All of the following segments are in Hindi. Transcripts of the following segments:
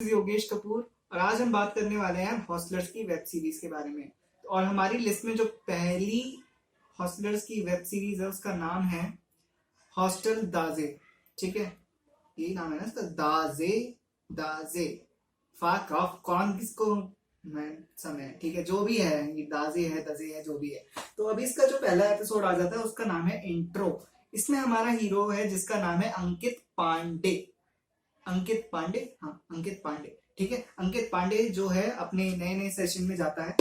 योगेश कपूर और आज हम बात करने वाले हैं हॉस्टलर्स की वेब सीरीज के बारे में। और हमारी लिस्ट में जो पहली हॉस्टलर्स की वेब सीरीज है उसका नाम है हॉस्टल दाजे। ठीक है, यही नाम है ना इसका, दाजे दाजे। फाक ऑफ कौन किसको मैं समय, ठीक है, जो भी है, ये दाजे है दजे है जो भी है। तो अभी इसका जो पहला एपिसोड आ जाता है उसका नाम है इंट्रो। इसमें हमारा हीरो है जिसका नाम है अंकित पांडे। अंकित पांडे, हाँ अंकित पांडे, ठीक है। अंकित पांडे जो है अपने नए नए सेशन में जाता है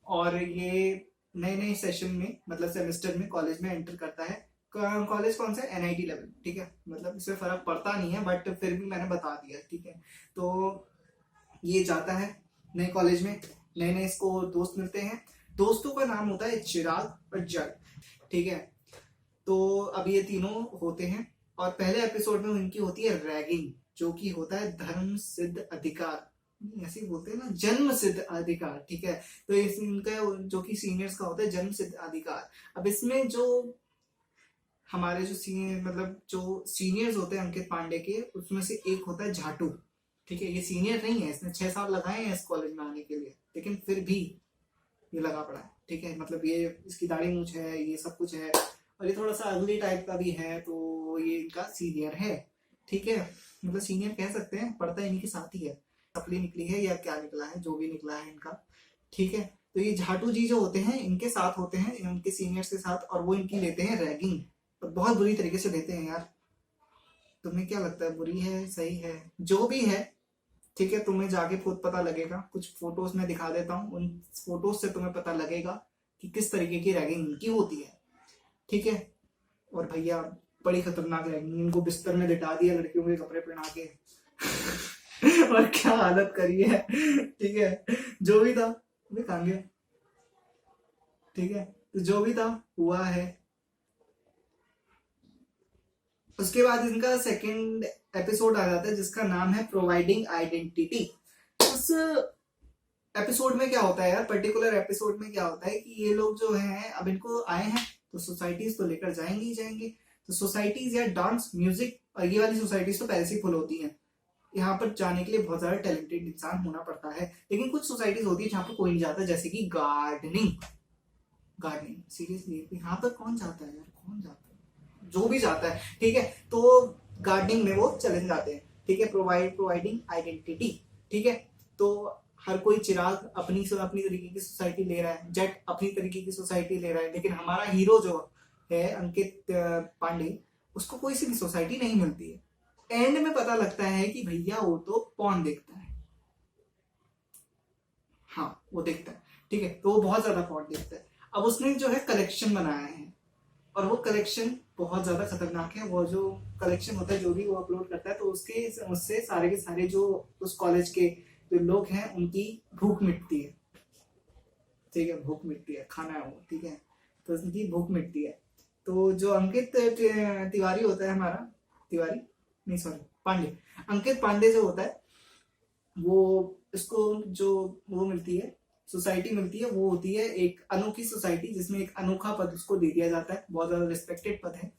और ये नए नए सेशन में मतलब सेमेस्टर में कॉलेज में एंटर करता है। कॉलेज कौन सा है? एनआईटी लेवल, ठीक है। मतलब इससे फर्क पड़ता नहीं है बट फिर भी मैंने बता दिया, ठीक है। तो ये जाता है नए कॉलेज में, नए नए इसको दोस्त मिलते हैं। दोस्तों का नाम होता है चिराग और जग, ठीक है। तो अब ये तीनों होते हैं और पहले एपिसोड में उनकी होती है रैगिंग, जो कि होता है धर्म सिद्ध अधिकार, ऐसे ही बोलते हैं ना, जन्म सिद्ध अधिकार, ठीक है। तो इस इनका जो कि सीनियर्स का होता है जन्म सिद्ध अधिकार। अब इसमें जो हमारे जो सीनियर मतलब जो सीनियर्स होते हैं अंकित पांडे के, उसमें से एक होता है झाटू, ठीक है। ये सीनियर नहीं है, इसने 6 साल लगाए हैं इस कॉलेज में आने के लिए, लेकिन फिर भी ये लगा पड़ा है, ठीक है। मतलब ये इसकी दाढ़ी मूछ है, ये सब कुछ है और ये थोड़ा सा अगली टाइप का भी है, तो ये इनका सीनियर है, ठीक है। मतलब सीनियर कह सकते हैं, पढ़ता इन्हीं के साथ ही है। सप्ली निकली है या क्या निकला है, जो भी निकला है इनका, ठीक है। तो ये झाटू जी जो होते हैं इनके साथ होते हैं, इनके सीनियर्स के साथ, और वो इनकी लेते हैं रैगिंग, और बहुत बुरी तरीके से लेते हैं यार। तुम्हें क्या लगता है, बुरी है सही है, जो भी है, ठीक है। तुम्हें जाके खुद पता लगेगा, कुछ फोटोज में दिखा देता हूँ, उन फोटोज से तुम्हें पता लगेगा कि किस तरीके की रैगिंग इनकी होती है, ठीक है। और भैया बड़ी खतरनाक रैगिंग, इनको बिस्तर में लिटा दिया लड़कियों के कपड़े पहना के और क्या हालत करी है, ठीक है। जो भी था वे कहाँ गया, ठीक है। तो जो भी था हुआ है। उसके बाद इनका सेकंड एपिसोड आ जाता है जिसका नाम है प्रोवाइडिंग आइडेंटिटी। उस एपिसोड में क्या होता है यार, पर्टिकुलर एपिसोड में क्या होता है कि ये लोग जो हैं अब इनको आए हैं तो सोसाइटीज तो लेकर जाएंगे ही जाएंगे। तो सोसाइटीज या डांस म्यूजिक, और ये वाली सोसाइटीज तो पहले से फुल होती हैं। यहाँ पर जाने के लिए बहुत ज्यादा टैलेंटेड इंसान होना पड़ता है, लेकिन कुछ सोसाइटीज होती है जहाँ पर कोई नहीं जाता, जैसे कि गार्डनिंग। गार्डनिंग सीरियसली यहाँ पर कौन जाता है यार, कौन जाता है, जो भी जाता है, ठीक है। तो गार्डनिंग में वो चले जाते हैं, ठीक है। प्रोवाइडिंग आइडेंटिटी, ठीक है। तो हर कोई चिराग अपनी तरीके की सोसाइटी ले रहा है, जेट अपनी तरीके की सोसाइटी ले रहा है, लेकिन हमारा हीरो जो है अंकित पांडे, उसको कोई सी भी सोसाइटी नहीं मिलती है। एंड में पता लगता है कि भैया वो तो पॉर्न देखता है, हाँ वो देखता है, ठीक है। तो वो बहुत ज्यादा पॉर्न देखता है। अब उसने जो है कलेक्शन बनाया है और वो कलेक्शन बहुत ज्यादा खतरनाक है। वो जो कलेक्शन होता है जो भी वो अपलोड करता है, तो उससे सारे के सारे जो उस कॉलेज के जो लोग हैं उनकी भूख मिटती है, ठीक है। भूख मिटती है, खाना है वो, ठीक है। तो उनकी भूख मिटती है। तो जो अंकित तिवारी होता है हमारा, तिवारी नहीं सॉरी पांडे, अंकित पांडे जो होता है वो, इसको जो वो मिलती है, सोसाइटी मिलती है, वो होती है एक अनोखी सोसाइटी जिसमें एक अनोखा पद उसको दे दिया जाता है, बहुत ज्यादा रिस्पेक्टेड पद है।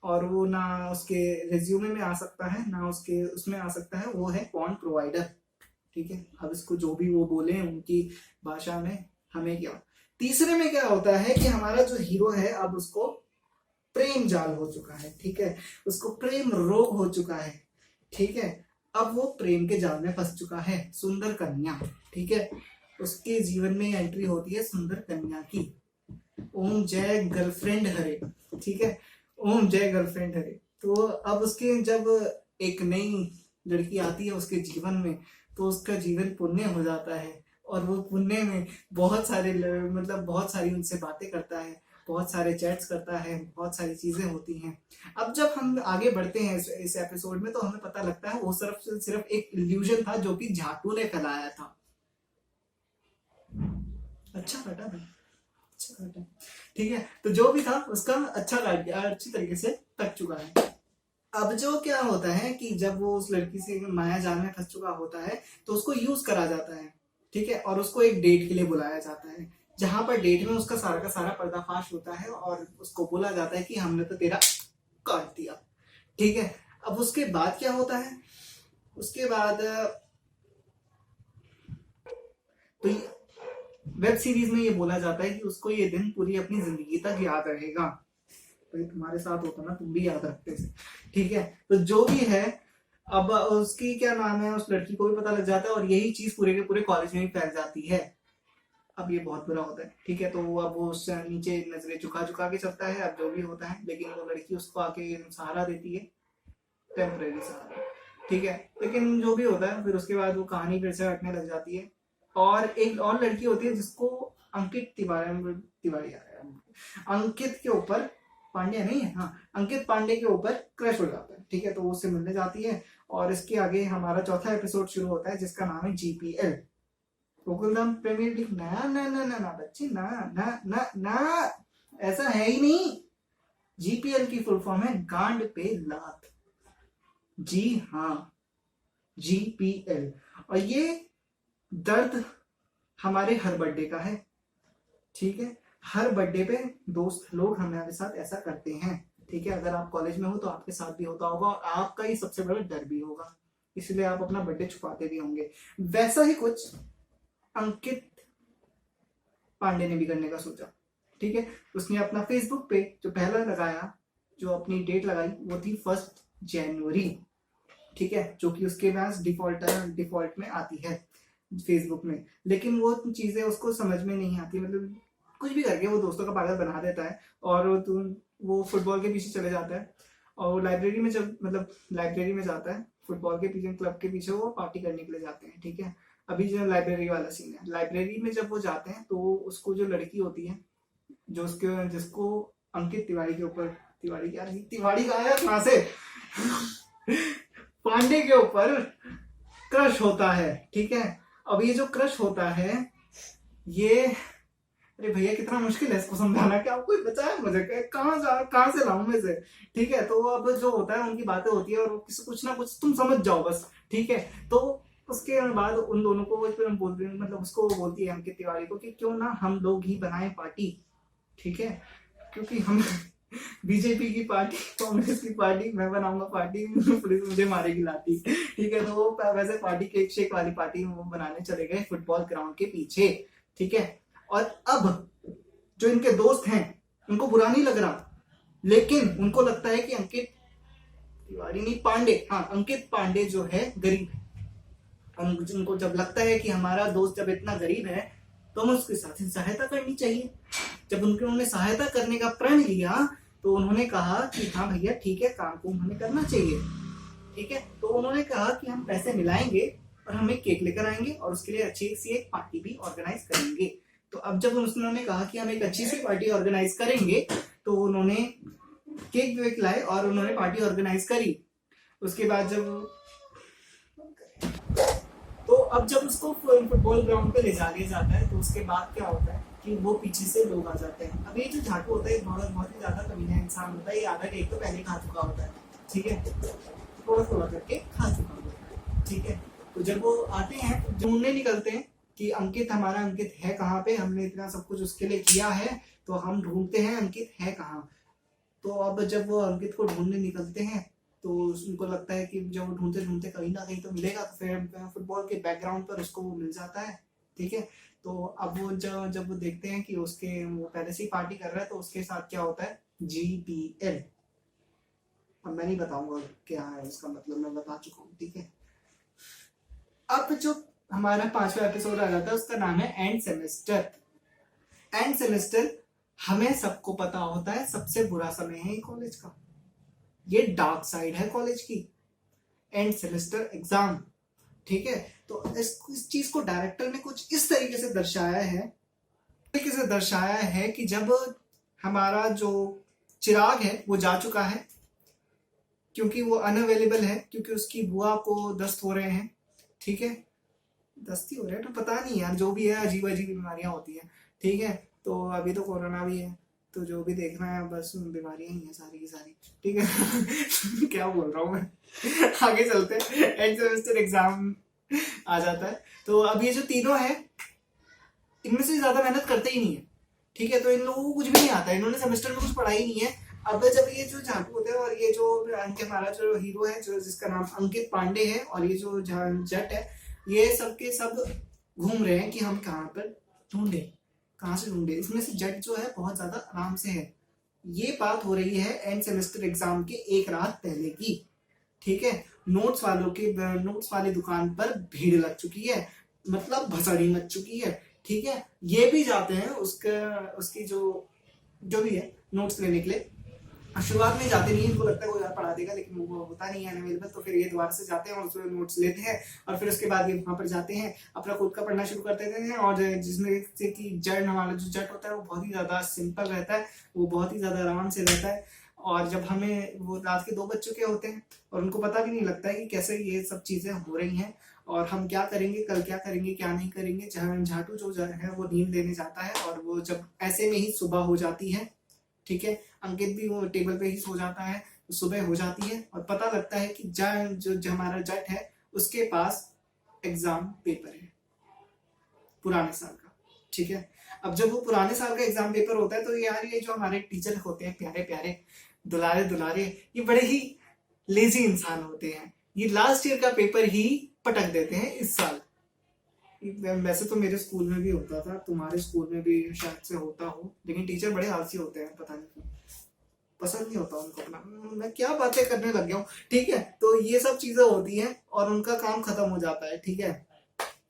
और वो ना उसके रिज्यूमे में आ सकता है ना उसके उसमें आ सकता है, वो है पॉर्न प्रोवाइडर, ठीक है। अब इसको जो भी वो बोले उनकी भाषा में, हमें क्या। तीसरे में क्या होता है कि हमारा जो हीरो है अब उसको प्रेम जाल हो चुका है, ठीक है। उसको प्रेम रोग हो चुका है, ठीक है। अब वो प्रेम के जाल में फंस चुका है, सुंदर कन्या, ठीक है। उसके जीवन में एंट्री होती है सुंदर कन्या की। ओम जय गर्लफ्रेंड हरे, ठीक है। ओम जय गर्लफ्रेंड हरे। तो अब उसके जब एक नई लड़की आती है उसके जीवन में, तो उसका जीवन पुण्य हो जाता है और वो पुण्य में बहुत सारे मतलब बहुत सारी उनसे बातें करता है, बहुत सारे चैट्स करता है, बहुत सारी चीजें होती हैं। अब जब हम आगे बढ़ते हैं इस एपिसोड में, तो हमें पता लगता है वो सिर्फ एक इल्यूजन था जो कि झाटू ने फैलाया था। अच्छा काटा था, अच्छा काटा, ठीक है। तो जो भी था उसका अच्छा काट गया, अच्छी तरीके से कट चुका है। अब जो क्या होता है कि जब वो उस लड़की से माया जाल में फंस चुका होता है, तो उसको यूज करा जाता है, ठीक है। और उसको एक डेट के लिए बुलाया जाता है, जहां पर डेट में उसका सारा का सारा पर्दाफाश होता है और उसको बोला जाता है कि हमने तो तेरा काट दिया, ठीक है। अब उसके बाद क्या होता है, उसके बाद तो वेब सीरीज में ये बोला जाता है कि उसको ये दिन पूरी अपनी जिंदगी तक याद रहेगा। तो ये तुम्हारे साथ होता ना, तुम भी याद रखते थे, ठीक है। तो जो भी है, अब उसकी क्या नाम है, उस लड़की को भी पता लग जाता है और यही चीज पूरे के पूरे कॉलेज में भी फैल जाती है। अब ये बहुत बुरा होता है, ठीक है। तो अब वो उससे नीचे नजरें झुका झुका के चलता है, अब जो भी होता है, लेकिन वो लड़की उसको आके सहारा देती है, टेम्परेरी सहारा, ठीक है। लेकिन जो भी होता है, फिर उसके बाद वो कहानी फिर से हटने लग जाती है। और एक और लड़की होती है जिसको अंकित तिवारी तिवारी आ रहा है, अंकित के ऊपर, पांड्या नहीं है, हाँ, अंकित पांडे के ऊपर क्रश हो जाता है, ठीक है। तो वो उससे मिलने जाती है और इसके आगे हमारा चौथा एपिसोड शुरू होता है जिसका नाम है जीपीएल, गोकुलधाम प्रीमियर लीग। ना ना ना ना ना बच्चे, ना ना ना ना, ऐसा है ही नहीं। जीपीएल की फुल फॉर्म है गांड पे लात, जी हाँ, जीपीएल। और ये दर्द हमारे हर बर्थडे का है, ठीक है। हर बर्थडे पे दोस्त लोग हमारे साथ ऐसा करते हैं, ठीक है। अगर आप कॉलेज में हो तो आपके साथ भी होता होगा और आपका ही सबसे बड़ा डर भी होगा, इसलिए आप अपना बर्थडे छुपाते भी होंगे। वैसा ही कुछ अंकित पांडे ने भी करने का सोचा, ठीक है। उसने अपना फेसबुक पे जो पहला लगाया, जो अपनी डेट लगाई, वो थी 1 जनवरी, ठीक है, जो कि उसके पास डिफॉल्ट में आती है फेसबुक में। लेकिन वो चीजें उसको समझ में नहीं आती, मतलब कुछ भी करके वो दोस्तों का पागल बना देता है और वो फुटबॉल के पीछे चले जाता है। और वो लाइब्रेरी में जब, मतलब लाइब्रेरी में जाता है, फुटबॉल के पीछे, क्लब के पीछे वो पार्टी करने के लिए जाते हैं, ठीक है। अभी जो लाइब्रेरी वाला सीन है, लाइब्रेरी में जब वो जाते हैं तो उसको जो लड़की होती है, जो उसके जिसको अंकित तिवारी के ऊपर, तिवारी क्या, तिवारी का आया कहां से पांडे के ऊपर क्रश होता है, ठीक है। अब ये जो क्रश होता है, ये, अरे भैया कितना मुश्किल है इसको समझाना, क्या आपको बचा है मुझे, कहाँ से लाऊं मैं से, ठीक है। तो अब जो होता है, उनकी बातें होती है और किसी कुछ ना कुछ तुम समझ जाओ बस, ठीक है। तो उसके बाद उन दोनों को हम बोलते हैं, मतलब उसको बोलती है अंकित तिवारी को कि क्यों ना हम लोग ही बनाए पार्टी, ठीक है, क्योंकि हम बीजेपी की पार्टी, कांग्रेस की पार्टी, मैं बनाऊंगा पार्टी, पुलिस मुझे मारेगी लाठी, ठीक है। तो वो वैसे पार्टी, केक शेक वाली पार्टी वो बनाने चले गए फुटबॉल ग्राउंड के पीछे, ठीक है। और अब जो इनके दोस्त हैं उनको बुरा नहीं लग रहा, लेकिन उनको लगता है कि अंकित तिवारी नहीं, पांडे, हाँ, अंकित पांडे जो है गरीब है। उनको जब लगता है कि हमारा दोस्त जब इतना गरीब है तो हमें उसके साथ सहायता करनी चाहिए। जब उन्होंने सहायता करने का प्रण लिया तो उन्होंने कहा कि हाँ भैया ठीक है, काम को हमें करना चाहिए, ठीक है। तो उन्होंने कहा कि हम पैसे मिलाएंगे और हम एक केक लेकर आएंगे और उसके लिए अच्छी सी एक पार्टी भी ऑर्गेनाइज करेंगे। तो अब जब उन्होंने कहा कि हम एक अच्छी सी पार्टी ऑर्गेनाइज करेंगे, तो उन्होंने केक वेक लाए और उन्होंने पार्टी ऑर्गेनाइज करी। उसके बाद अब जब उसको फुटबॉल ग्राउंड पे ले जा दिया जाता है, तो उसके बाद क्या होता है कि वो पीछे से लोग आ जाते हैं। अब ये जो झाटू होता है बहुत ही ज्यादा कमीना इंसान होता है, ये आधा केक तो पहले खा चुका होता है, ठीक है, थोड़ा थोड़ा करके खा चुका होता है, ठीक है। तो जब वो आते हैं, ढूंढने निकलते हैं कि अंकित, हमारा अंकित है कहाँ पे, हमने इतना सब कुछ उसके लिए किया है, तो हम ढूंढते हैं अंकित है कहाँ। तो अब जब वो अंकित को ढूंढने निकलते हैं तो उनको लगता है कि जब वो ढूंढते ढूंढते कहीं ना कहीं तो मिलेगा, तो फिर फुटबॉल के बैकग्राउंड पर उसको वो मिल जाता है, ठीक है। तो अब वो जब वो देखते हैं कि उसके, वो पहले से ही पार्टी कर रहा है, तो उसके साथ क्या होता है, जीपीएल। अब मैं नहीं बताऊंगा क्या है उसका मतलब, मैं बता चुका हूँ, ठीक है। अब जो हमारा 5वां एपिसोड आ जाता है उसका नाम है एंड सेमेस्टर। एंड सेमेस्टर हमें सबको पता होता है सबसे बुरा समय है कॉलेज का, ये डार्क साइड है कॉलेज की, एंड सेमेस्टर एग्जाम, ठीक है। तो इस चीज को डायरेक्टर ने कुछ इस तरीके से दर्शाया है कि जब हमारा जो चिराग है वो जा चुका है, क्योंकि वो अनअवेलेबल है, क्योंकि उसकी बुआ को दस्त हो रहे हैं, ठीक है, दस्ती हो रहे हैं तो पता नहीं यार, जो भी है अजीब अजीब बीमारियां होती हैं, ठीक है। तो अभी तो कोरोना भी है, तो जो भी देखना है बस बीमारियां ही हैं सारी की सारी, ठीक है। क्या बोल रहा हूँ मैं, आगे चलते हैं। एंड सेमेस्टर एग्जाम आ जाता है, तो अब ये जो तीनों है, इनमें से ज्यादा मेहनत करते ही नहीं है, ठीक है। तो इन लोगों को कुछ भी नहीं आता है, इन्होंने सेमेस्टर में कुछ पढ़ा ही नहीं है। अब जब ये जो झाटू होते हैं और ये जो हमारा जो हीरो है, जो जिसका नाम अंकित पांडे है, और ये जो जट है, ये सबके सब घूम रहे हैं कि हम कहाँ पर ढूंढे, कहाँ से ढूंढे। इसमें से जेट जो है बहुत ज्यादा आराम से है। ये बात हो रही है एंड सेमेस्टर एग्जाम के एक रात पहले की, ठीक है। नोट्स वाली दुकान पर भीड़ लग चुकी है, मतलब भसड़ी मच चुकी है, ठीक है। ये भी जाते हैं उसकी जो भी है नोट्स लेने के लिए। शुरुआत में जाते नहीं, इनको लगता है वो यार पढ़ा देगा, लेकिन वो होता नहीं है अवेलेबल, तो फिर ये दोबारा से जाते हैं और उसमें नोट्स लेते हैं और फिर उसके बाद ये वहां पर जाते हैं, अपना खुद का पढ़ना शुरू कर देते हैं। और जिसमें से कि जट हमारा जो जट होता है वो बहुत ही ज्यादा सिंपल रहता है, वो बहुत ही ज्यादा आराम से रहता है। और जब हमें वो रात के 2 बज चुके होते हैं और उनको पता भी नहीं लगता है कि कैसे ये सब चीजें हो रही हैं और हम क्या करेंगे, कल क्या करेंगे, क्या नहीं करेंगे। झाटू जो है वो नींद लेने जाता है और वो जब ऐसे में ही सुबह हो जाती है, ठीक है। अंकित भी वो टेबल पे ही सो जाता है, तो सुबह हो जाती है और पता लगता है कि जो हमारा जट है उसके पास एग्जाम पेपर है पुराने साल का, ठीक है। अब जब वो पुराने साल का एग्जाम पेपर होता है तो यार ये जो हमारे टीचर होते हैं प्यारे प्यारे दुलारे दुलारे, ये बड़े ही लेजी इंसान होते हैं। ये लास्ट ईयर का पेपर ही पटक देते हैं इस साल। वैसे तो मेरे स्कूल में भी होता था, तुम्हारे स्कूल में भी शायद से होता हो, लेकिन टीचर बड़े आलसी होते हैं, पता नहीं क्यों, पसंद नहीं होता उनको अपना। मैं क्या बातें करने लग गया हूँ, ठीक है। तो ये सब चीजें होती हैं और उनका काम खत्म हो जाता है, ठीक है।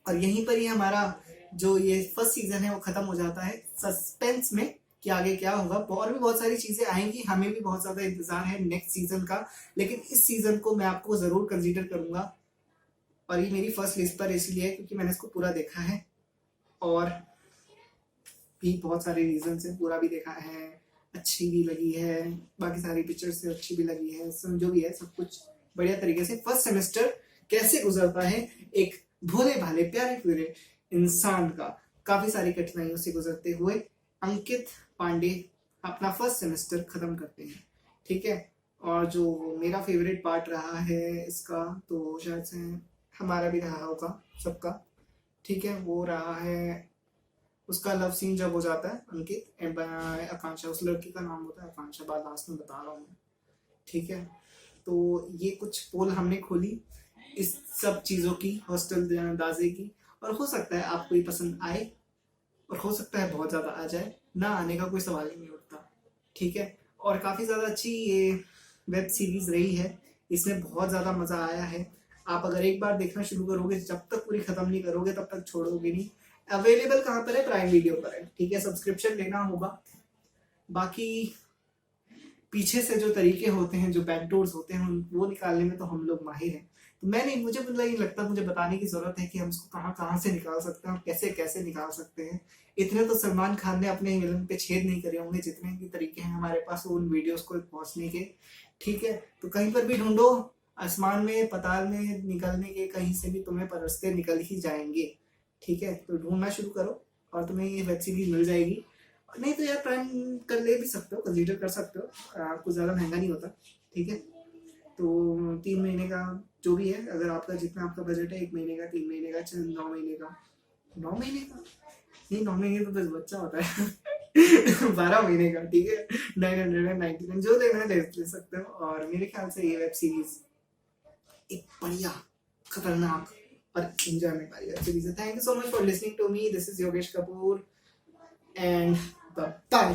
और यहीं पर ही हमारा जो ये फर्स्ट सीजन है वो खत्म हो जाता है सस्पेंस में कि आगे क्या होगा। और भी बहुत सारी चीजें आएंगी, हमें भी बहुत ज्यादा इंतजार है नेक्स्ट सीजन का, लेकिन इस सीजन को मैं आपको जरूर कंसीडर करूंगा। और ये मेरी फर्स्ट लिस्ट पर इसलिए क्योंकि मैंने इसको पूरा देखा है और भी बहुत सारे रीजन से पूरा भी देखा है, अच्छी भी लगी है, बाकी सारी पिक्चर्स से अच्छी भी लगी है, जो भी है सब कुछ बढ़िया तरीके से। फर्स्ट सेमेस्टर कैसे गुजरता है एक भोले भाले प्यारे प्यारे इंसान का, काफी सारी कठिनाइयों से गुजरते हुए अंकित पांडे अपना फर्स्ट सेमेस्टर खत्म करते हैं, ठीक है। और जो मेरा फेवरेट पार्ट रहा है इसका, तो शायद से हमारा भी रहा होगा सबका, ठीक है, वो रहा है उसका लव सीन जब हो जाता है अंकित एंड आकांक्षा, उस लड़की का नाम होता है आकांक्षा, बाद लास्ट में बता रहा हूँ, ठीक है। तो ये कुछ पोल हमने खोली इस सब चीजों की, हॉस्टल दाजे की, और हो सकता है आपको ये पसंद आए और हो सकता है बहुत ज्यादा आ जाए, ना आने का कोई सवाल ही नहीं उठता, ठीक है। और काफी ज्यादा अच्छी ये वेब सीरीज रही है, इसमें बहुत ज्यादा मजा आया है। आप अगर एक बार देखना शुरू करोगे, जब तक पूरी खत्म नहीं करोगे तब तक छोड़ोगे नहीं। अवेलेबल कहाँ पर है? प्राइम वीडियो पर है, ठीक है। सब्सक्रिप्शन लेना होगा। बाकी पीछे से जो तरीके होते हैं, जो बैकडोर्स होते हैं, वो निकालने में तो हम लोग माहिर हैं। तो मुझे नहीं लगता मुझे बताने की जरूरत है कि हम इसको कहाँ कहाँ से निकाल सकते हैं और कैसे कैसे निकाल सकते हैं। इतने तो सलमान खान ने अपने विलन पे छेद नहीं करे होंगे जितने भी तरीके हैं हमारे पास उन वीडियोस को पहुंचने के, ठीक है। तो कहीं पर भी ढूंढो, आसमान में पताल में निकलने के कहीं से भी तुम्हें रास्ते निकल ही जाएंगे, ठीक है। तो ढूंढना शुरू करो और तुम्हें ये वेब सीरीज मिल जाएगी। नहीं तो यार प्राइम कर ले भी सकते हो, कंसीडर कर सकते हो, कुछ ज्यादा महंगा नहीं होता, ठीक है। तो 3 महीने का जो भी है, अगर आपका जितना आपका बजट है, 1 महीने का, 3 महीने का, 9 महीने का, 9 महीने का नहीं, 9 महीने तो बस बच्चा होता है 12 महीने का, ठीक है, 999 जो लेना है ले सकते हो। और मेरे ख्याल से ये वेब सीरीज एक बढ़िया खतरनाक और एंजॉयमेंट वाली वेब सीरीज है। Thank you so much for listening to me, this is Yogesh Kapoor and bye.